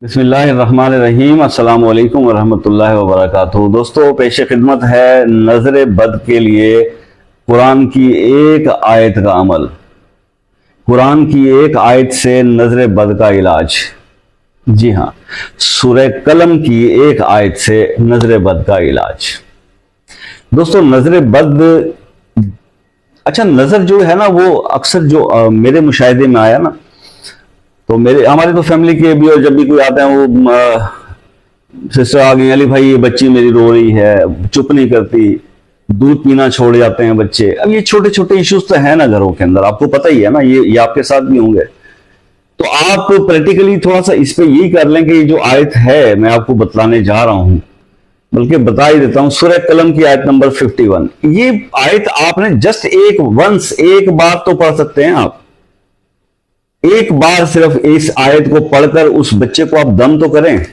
बिस्मिल्लाहिर्रहमानिर्रहीम। अस्सलाम वालेकुम वरहमतुल्लाहि वबरकातुहू। दोस्तों, पेश खिदमत है नजर बद के लिए कुरान की एक आयत का अमल। कुरान की एक आयत से नजर बद का इलाज। जी हाँ, सूरह कलम की एक आयत से नजर बद का इलाज। दोस्तों, नजर बद, अच्छा, नजर जो है ना वो अक्सर जो मेरे मुशाहिदे में आया ना, तो मेरे हमारे तो फैमिली के भी, और जब भी कोई आता है वो सिस्टर आ गई, अली भाई ये बच्ची मेरी रो रही है, चुप नहीं करती, दूध पीना छोड़ जाते हैं बच्चे। अब ये छोटे छोटे इश्यूज तो है ना घरों के अंदर, आपको पता ही है ना, ये आपके साथ भी होंगे। तो आप प्रैक्टिकली थोड़ा सा इस पे यही कर लें कि ये जो आयत है मैं आपको बतलाने जा रहा हूं, बल्कि बता ही देता हूं, सूरह कलम की आयत नंबर 51। ये आयत आपने जस्ट एक बार तो पढ़ सकते हैं आप। एक बार सिर्फ इस आयत को पढ़कर उस बच्चे को आप दम तो करें,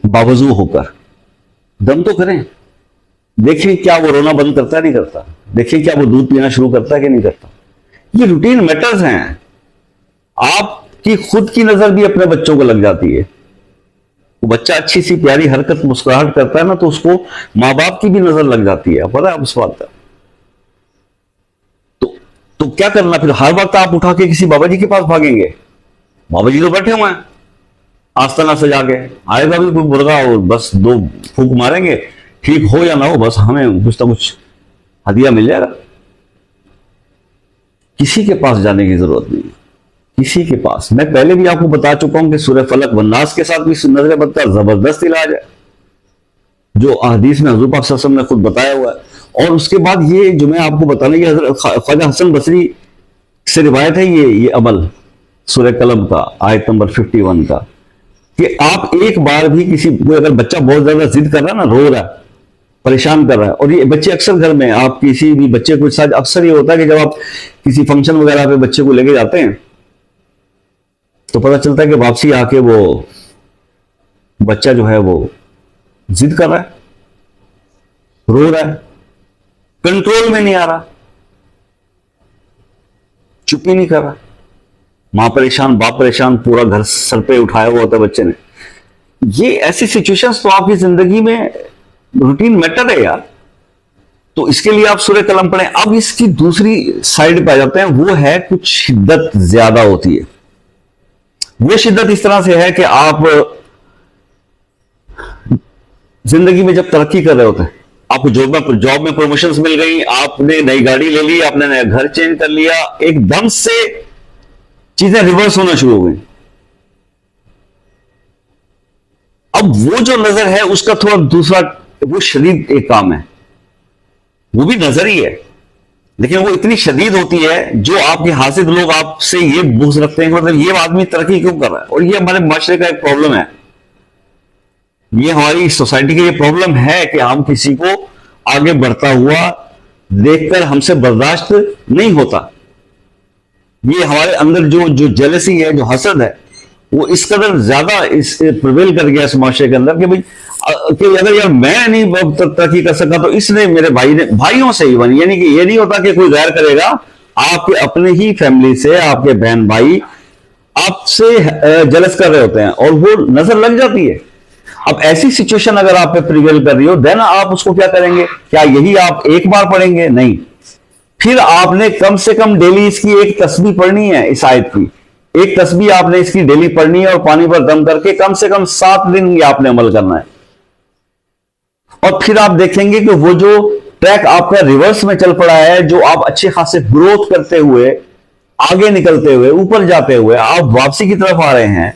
बावजू होकर दम तो करें। देखें क्या वो रोना बंद करता है नहीं करता, देखें क्या वो दूध पीना शुरू करता है कि नहीं करता। ये रूटीन मैटर्स हैं। आपकी खुद की नजर भी अपने बच्चों को लग जाती है। वो बच्चा अच्छी सी प्यारी हरकत मुस्कुराहट करता है ना, तो उसको मां बाप की भी नजर लग जाती है। पता है आप उस बात का? तो क्या करना फिर? हर वक्त आप उठा के किसी बाबा जी के पास भागेंगे? बाबा जी तो बैठे हुए हैं आस्ताना सजा के, आएगा भी कोई मुर्गा और बस दो फूंक मारेंगे, ठीक हो या ना हो, बस हमें कुछ ना कुछ हदिया मिल जाएगा। किसी के पास जाने की जरूरत नहीं, किसी के पास। मैं पहले भी आपको बता चुका हूं कि सूरह फलक व नास के साथ भी नजर बद का जबरदस्त इलाज है, जो हदीस में हुजूर पाक सल्लल्लाहु अलैहि वसल्लम ने खुद बताया हुआ है। और उसके बाद ये जो मैं आपको बताने की, हजरत ख्वाजा हसन बसरी से रिवायत है ये अमल सूरह कलम का आयत नंबर 51 का, कि आप एक बार भी किसी को, अगर बच्चा बहुत ज्यादा जिद कर रहा है ना, रो रहा है, परेशान कर रहा है, और ये बच्चे अक्सर घर में, आप किसी भी बच्चे को साथ, अक्सर ये होता है कि जब आप किसी फंक्शन वगैरह पे बच्चे को लेके जाते हैं तो पता चलता है कि वापसी आके वो बच्चा जो है वो जिद कर रहा है, रो रहा है, कंट्रोल में नहीं आ रहा, चुप ही नहीं कर रहा। मां परेशान, बाप परेशान, पूरा घर सर पे उठाया हुआ होता है बच्चे ने। ये ऐसी सिचुएशंस तो आपकी जिंदगी में रूटीन मैटर है यार। तो इसके लिए आप सूरह कलम पढ़ें। अब इसकी दूसरी साइड पे आ जाते हैं, वो है कुछ शिद्दत ज्यादा होती है। वो शिद्दत इस तरह से है कि आप जिंदगी में जब तरक्की कर रहे होते हैं, आपको जॉब में प्रमोशंस मिल गई, आपने नई गाड़ी ले ली, आपने नया घर चेंज कर लिया, एकदम से चीजें रिवर्स होना शुरू हो गई। अब वो जो नजर है उसका थोड़ा दूसरा, वो शदीद एक काम है, वो भी नजर ही है, लेकिन वो इतनी शदीद होती है, जो आपके हासिल लोग आपसे ये बुग़्ज़ रखते हैं, मतलब ये आदमी तरक्की क्यों कर रहा है। और ये हमारे माशरे का एक प्रॉब्लम है, ये हमारी सोसाइटी का ये प्रॉब्लम है कि हम किसी को आगे बढ़ता हुआ देखकर हमसे बर्दाश्त नहीं होता। ये हमारे अंदर जो जो जेलसी है, जो हसद है, वो इस कदर ज्यादा इस प्रिवेल कर गया इस माशरे के अंदर कि भाई, कि अगर यार मैं नहीं तरक्की कर सका तो इसने, मेरे भाई ने, भाइयों से ही बनी, यानी कि ये नहीं होता कि कोई गैर करेगा, आपके अपने ही फैमिली से आपके बहन भाई आपसे जलस कर रहे होते हैं, और वो नजर लग जाती है। अब ऐसी सिचुएशन अगर आप पे प्रिवेल कर रही हो, देन आप उसको क्या करेंगे? क्या यही आप एक बार पढ़ेंगे? नहीं, फिर आपने कम से कम डेली इसकी एक तस्बीह पढ़नी है। इस आयत की एक तस्बीह आपने इसकी डेली पढ़नी है, और पानी पर दम करके कम से कम 7 दिन ये आपने अमल करना है। और फिर आप देखेंगे कि वो जो ट्रैक आपका रिवर्स में चल पड़ा है, जो आप अच्छे खासे ग्रोथ करते हुए, आगे निकलते हुए, ऊपर जाते हुए आप वापसी की तरफ आ रहे हैं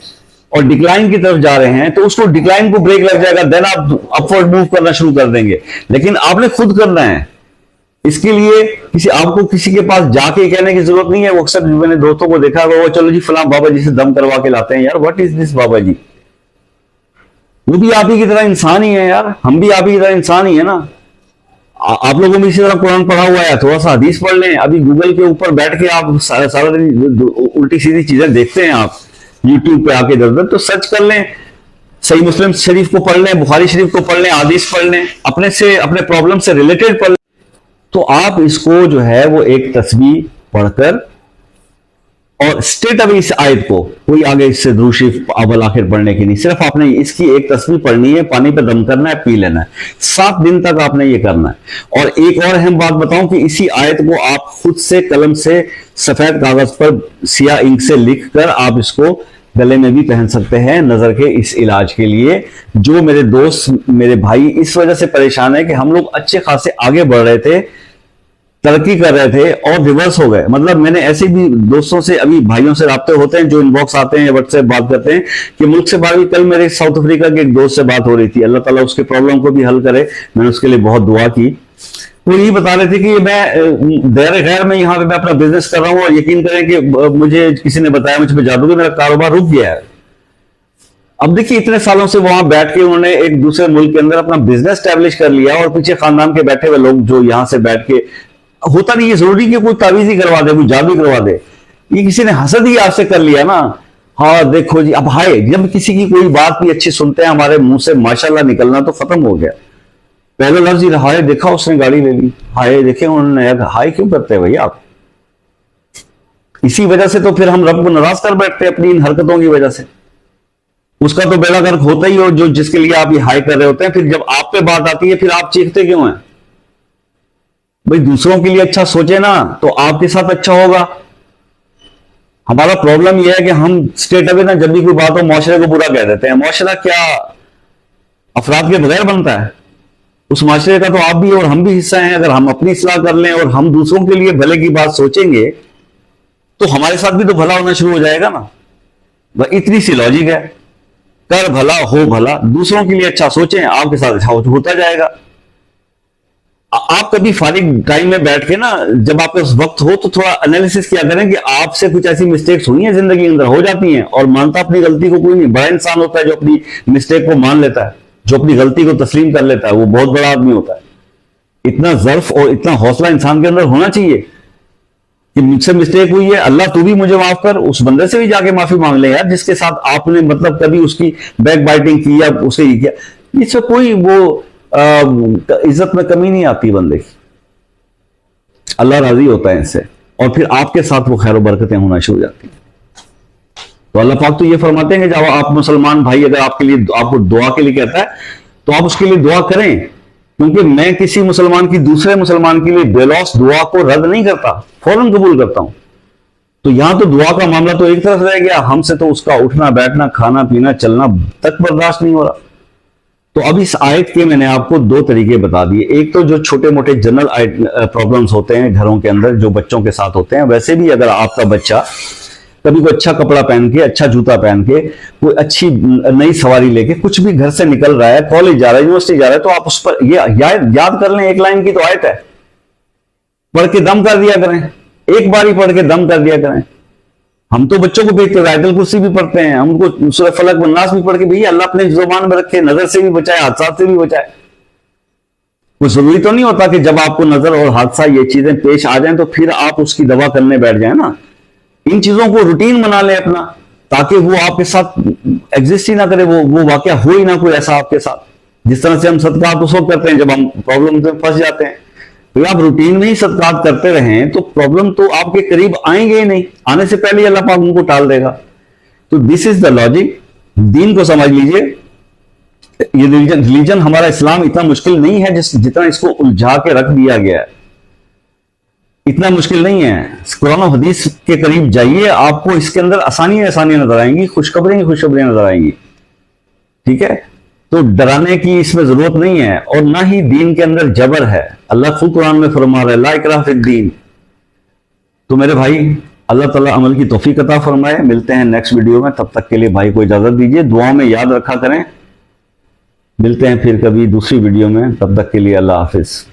और डिक्लाइन की तरफ जा रहे हैं, तो उसको डिक्लाइन को ब्रेक लग जाएगा, देन आप अपवर्ड मूव करना शुरू कर देंगे। लेकिन आपने खुद करना है। इसके लिए आपको किसी के पास जाके कहने की जरूरत नहीं है। वो अक्सर मैंने दोस्तों को देखा वो चलो जी फलां बाबा जी से दम करवा के लाते हैं। यार व्हाट इज दिस बाबा जी? वो भी आप ही की तरह इंसान ही है यार, हम भी आप ही की तरह इंसान ही है ना। आप लोगों में इसी तरह कुरान पढ़ा हुआ है, थोड़ा सा हदीस पढ़ लें। अभी गूगल के ऊपर बैठ के आप सारा दिन उल्टी सीधी चीजें देखते हैं, आप यूट्यूब पे आके इधर तो सर्च कर लें, सही मुस्लिम शरीफ को पढ़ लें, बुखारी शरीफ को पढ़ लें, हदीस पढ़ लें, अपने प्रॉब्लम से रिलेटेड पढ़ लें। तो आप इसको जो है वो एक तस्बीह पढ़कर और स्ट्रेट अवे इस आयत को कोई आगे इससे दुरूद शरीफ अव्वल आखिर पढ़ने की नहीं, सिर्फ आपने इसकी एक तस्वीर पढ़नी है, पानी पे दम करना है, पी लेना है, 7 दिन तक आपने ये करना है। और एक और अहम बात बताऊं कि इसी आयत को आप खुद से कलम से सफेद कागज पर सिया इंक से लिख कर आप इसको गले में भी पहन सकते हैं नजर के इस इलाज के लिए। जो मेरे दोस्त मेरे भाई इस वजह से परेशान है कि हम लोग अच्छे खासे आगे बढ़ रहे थे, तरक्की कर रहे थे और रिवर्स हो गए। मतलब मैंने ऐसे भी दोस्तों से, अभी भाइयों से राब्ते होते हैं जो इनबॉक्स आते हैं या व्हाट्सएप बात करते हैं कि मुल्क से बाहर भी। कल मेरे साउथ अफ्रीका के एक दोस्त से बात हो रही थी, अल्लाह ताला उसके प्रॉब्लम को भी हल करे, मैंने उसके लिए बहुत दुआ की। वो यही बता रहे थे कि मैं दायरे गैर में यहाँ पे मैं अपना बिजनेस कर रहा हूँ और यकीन करें कि मुझे किसी ने बताया मुझ पर जादू कि मेरा कारोबार रुक गया है। अब देखिए इतने सालों से वहां बैठ के उन्होंने एक दूसरे मुल्क के अंदर अपना बिजनेस स्टैब्लिश कर लिया और पीछे खानदान के बैठे हुए लोग जो यहां से बैठ के, होता नहीं है जरूरी कि कोई तावीज ही करवा दे, कोई जादू करवा दे, ये किसी ने हसद ही आपसे कर लिया ना। हाँ देखो जी, अब हाय जब किसी की कोई बात भी अच्छी सुनते हैं हमारे मुंह से माशाल्लाह निकलना तो खत्म हो गया। पहले लफ्ज ही हाय देखा उसने गाड़ी ले ली, हाय देखे उन्होंने, हाय क्यों करते हैं भैया आप? इसी वजह से तो फिर हम रब को नाराज कर बैठते हैं अपनी इन हरकतों की वजह से। उसका तो बेड़ा गर्क होता ही हो जो जिसके लिए आप ये हाय कर रहे होते हैं, फिर जब आप पे बात आती है फिर आप चीखते क्यों हैं? भाई दूसरों के लिए अच्छा सोचे ना तो आपके साथ अच्छा होगा। हमारा प्रॉब्लम यह है कि हम स्ट्रेट अवे ना जब भी कोई बात हो मुआशरे को बुरा कह देते हैं। मुआशरा क्या अफराद के बगैर बनता है? उस माशरे का तो आप भी और हम भी हिस्सा हैं। अगर हम अपनी इस्लाह कर लें और हम दूसरों के लिए भले की बात सोचेंगे तो हमारे साथ भी तो भला होना शुरू हो जाएगा ना। बस इतनी सी लॉजिक है, कर भला हो भला, दूसरों के लिए अच्छा सोचें, आपके साथ अच्छा होता जाएगा। आप कभी फारिग टाइम में बैठ के ना जब आपके पास वक्त हो तो थोड़ा एनालिसिस किया करें कि आपसे कुछ ऐसी मिस्टेक्स हुई हैं जिंदगी के अंदर, हो जाती हैं, और मानता अपनी गलती को कोई नहीं। बड़ा इंसान होता है जो अपनी मिस्टेक को मान लेता है, जो अपनी गलती को तस्लीम कर लेता है, वो बहुत बड़ा आदमी होता है। इतना ज़र्फ और इतना हौसला इंसान के अंदर होना चाहिए कि मुझसे मिस्टेक हुई है, अल्लाह तू भी मुझे माफ कर। उस बंदे से भी जाके माफी मांग ले यार जिसके साथ आपने मतलब कभी उसकी बैक बाइटिंग की या उसे ही किया। इससे कोई वो इज्जत में कमी नहीं आती बंदे की, अल्लाह राजी होता है इससे, और फिर आपके साथ वो खैर बरकतें होना शुरू हो जाती हैं। तो अल्लाह पाक तो ये फरमाते हैं कि जब आप मुसलमान भाई अगर आपके लिए आपको दुआ के लिए कहता है तो आप उसके लिए दुआ करें, क्योंकि मैं किसी मुसलमान की दूसरे मुसलमान के लिए बेलौस दुआ को रद्द नहीं करता, फौरन कबूल करता हूं। तो यहां तो दुआ का मामला तो एक तरफ रह गया, हमसे तो उसका उठना बैठना खाना पीना चलना तक बर्दाश्त नहीं हो रहा। तो अब इस आयत के मैंने आपको 2 तरीके बता दिए। एक तो जो छोटे मोटे जनरल प्रॉब्लम्स होते हैं घरों के अंदर जो बच्चों के साथ होते हैं, वैसे भी अगर आपका बच्चा कभी कोई अच्छा कपड़ा पहन के, अच्छा जूता पहन के, कोई अच्छी नई सवारी लेके कुछ भी घर से निकल रहा है, कॉलेज जा रहा है, यूनिवर्सिटी जा रहा है, तो आप उस पर ये याद कर लें, एक लाइन की तो आयत है, पढ़ के दम कर दिया करें, एक बार ही पढ़ के दम कर दिया करें। हम तो बच्चों को भेजते हैं, आयतुल कुर्सी भी पढ़ते हैं, हम उनको सूरह फलक व नास भी पढ़ के भैया अल्लाह अपने जुबान में रखे, नजर से भी बचाए, हादसा से भी बचाए। कोई जरूरी तो नहीं होता कि जब आपको नजर और हादसा ये चीजें पेश आ जाएं तो फिर आप उसकी दवा करने बैठ जाए ना। इन चीजों को रूटीन बना ले अपना, ताकि वो आपके साथ एग्जिस्ट ही ना करे, वो वाकया हो ही ना कोई ऐसा आपके साथ। जिस तरह से हम सदकात उस वक्त करते हैं जब हम प्रॉब्लम में फंस जाते हैं, तो आप रूटीन में ही सदकात करते रहें तो प्रॉब्लम तो आपके करीब आएंगे ही नहीं, आने से पहले ही अल्लाह पाक उनको टाल देगा। तो दिस इज द लॉजिक। दीन को समझ लीजिए, ये रिलीजन हमारा इस्लाम इतना मुश्किल नहीं है जितना इसको उलझा के रख दिया गया है, इतना मुश्किल नहीं है। कुरान और हदीस के करीब जाइए, आपको इसके अंदर आसानियां नजर आएंगी, खुशखबरियां नजर आएंगी। ठीक है, तो डराने की इसमें जरूरत नहीं है, और ना ही दीन के अंदर जबर है। अल्लाह खुद कुरान में फरमा रहा है ला इकराह फिद्दीन। तो मेरे भाई अल्लाह ताला अमल की तौफीक अता फरमाए। मिलते हैं नेक्स्ट वीडियो में, तब तक के लिए भाई को इजाजत दीजिए, दुआ में याद रखा करें। मिलते हैं फिर कभी दूसरी वीडियो में, तब तक के लिए अल्लाह हाफिज।